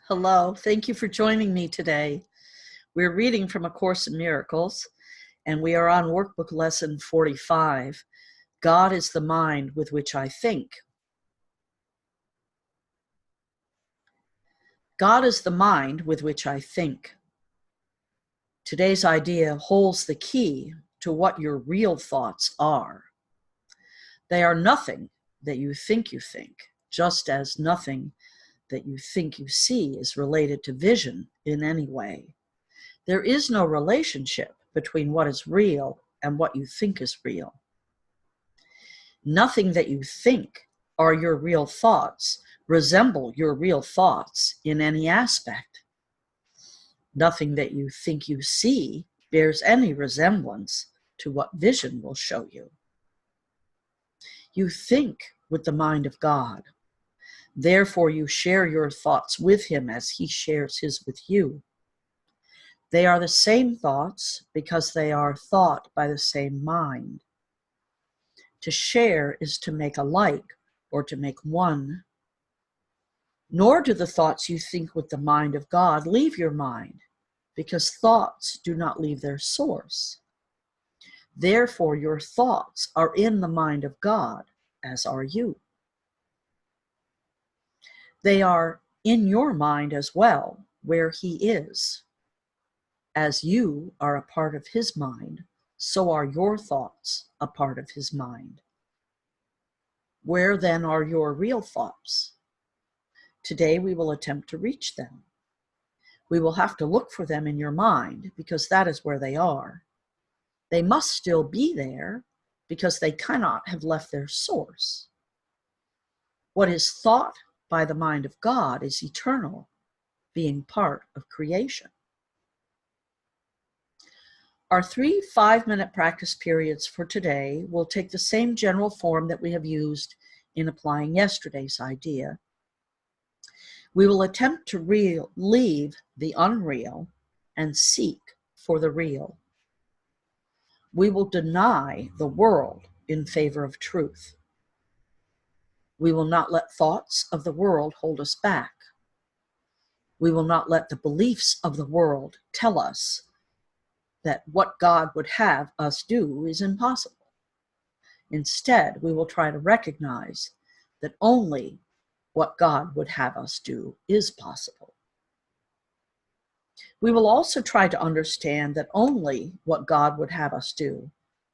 Hello, thank you for joining me today. We're reading from A Course in Miracles, and we are on workbook lesson 45. God is the mind with which I think. God is the mind with which I think. Today's idea holds the key to what your real thoughts are. They are nothing that you think, just as nothing that you think you see is related to vision in any way. There is no relationship between what is real and what you think is real. Nothing that you think are your real thoughts resemble your real thoughts in any aspect. Nothing that you think you see bears any resemblance to what vision will show you. You think with the mind of God. Therefore, you share your thoughts with Him as He shares His with you. They are the same thoughts because they are thought by the same mind. To share is to make alike or to make one. Nor do the thoughts you think with the mind of God leave your mind, because thoughts do not leave their source. Therefore, your thoughts are in the mind of God, as are you. They are in your mind as well, where He is. As you are a part of His mind, so are your thoughts a part of His mind. Where then are your real thoughts? Today we will attempt to reach them. We will have to look for them in your mind because that is where they are. They must still be there because they cannot have left their source. What is thought by the mind of God is eternal, being part of creation. Our 3 5-minute practice periods for today will take the same general form that we have used in applying yesterday's idea. We will attempt to leave the unreal and seek for the real. We will deny the world in favor of truth. We will not let thoughts of the world hold us back. We will not let the beliefs of the world tell us that what God would have us do is impossible. Instead, we will try to recognize that only what God would have us do is possible. We will also try to understand that only what God would have us do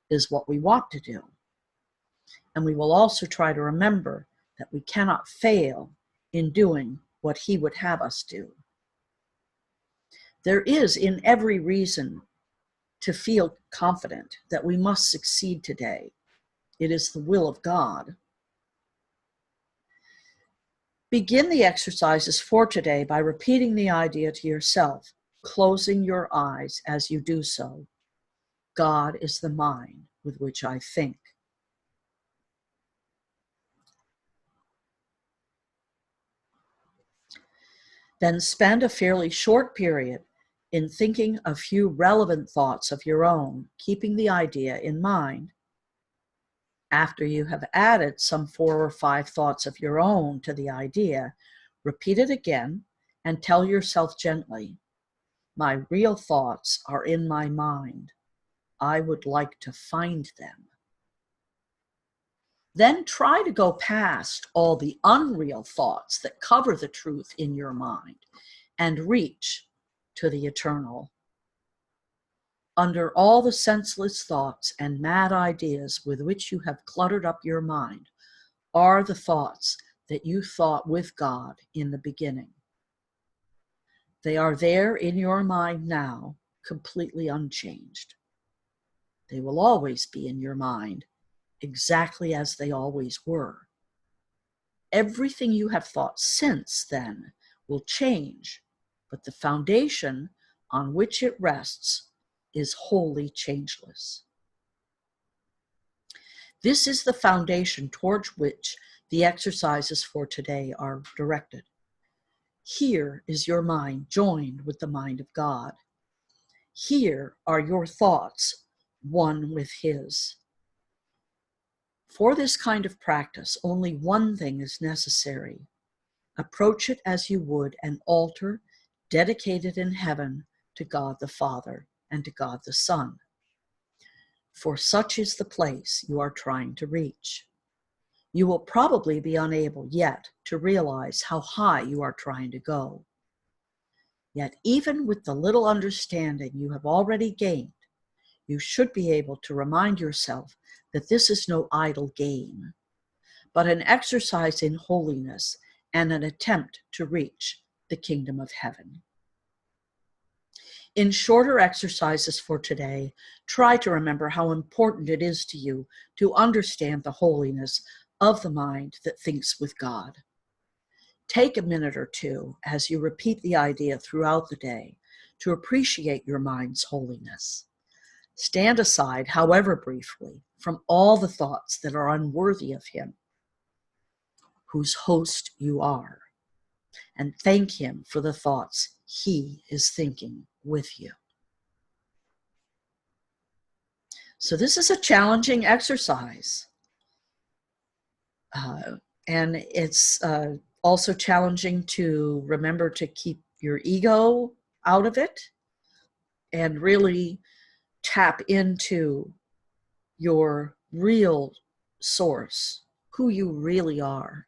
is what we want to do. And we will also try to remember that we cannot fail in doing what He would have us do. There is in every reason to feel confident that we must succeed today. It is the will of God. Begin the exercises for today by repeating the idea to yourself, closing your eyes as you do so. God is the mind with which I think. Then spend a fairly short period in thinking a few relevant thoughts of your own, keeping the idea in mind. After you have added some 4 or 5 thoughts of your own to the idea, repeat it again and tell yourself gently, my real thoughts are in my mind. I would like to find them. Then try to go past all the unreal thoughts that cover the truth in your mind and reach to the eternal. Under all the senseless thoughts and mad ideas with which you have cluttered up your mind are the thoughts that you thought with God in the beginning. They are there in your mind now, completely unchanged. They will always be in your mind, exactly as they always were. Everything you have thought since then will change, but the foundation on which it rests is wholly changeless. This is the foundation towards which the exercises for today are directed. Here is your mind joined with the mind of God. Here are your thoughts one with His. For this kind of practice, only one thing is necessary: Approach it as you would an altar dedicated in heaven to God the Father and to God the Son. For such is the place you are trying to reach. You will probably be unable yet to realize how high you are trying to go. Yet even with the little understanding you have already gained, you should be able to remind yourself that this is no idle game, but an exercise in holiness and an attempt to reach the kingdom of heaven. In shorter exercises for today, try to remember how important it is to you to understand the holiness of the mind that thinks with God. Take a minute or two as you repeat the idea throughout the day to appreciate your mind's holiness. Stand aside, however briefly, from all the thoughts that are unworthy of him, whose host you are, and thank him for the thoughts he is thinking with you. So this is a challenging exercise. And it's also challenging to remember to keep your ego out of it and really tap into your real source, who you really are.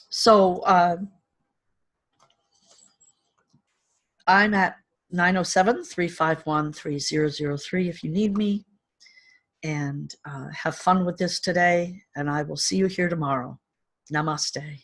So I'm at 907-351-3003 if you need me. And have fun with this today, and I will see you here tomorrow. Namaste.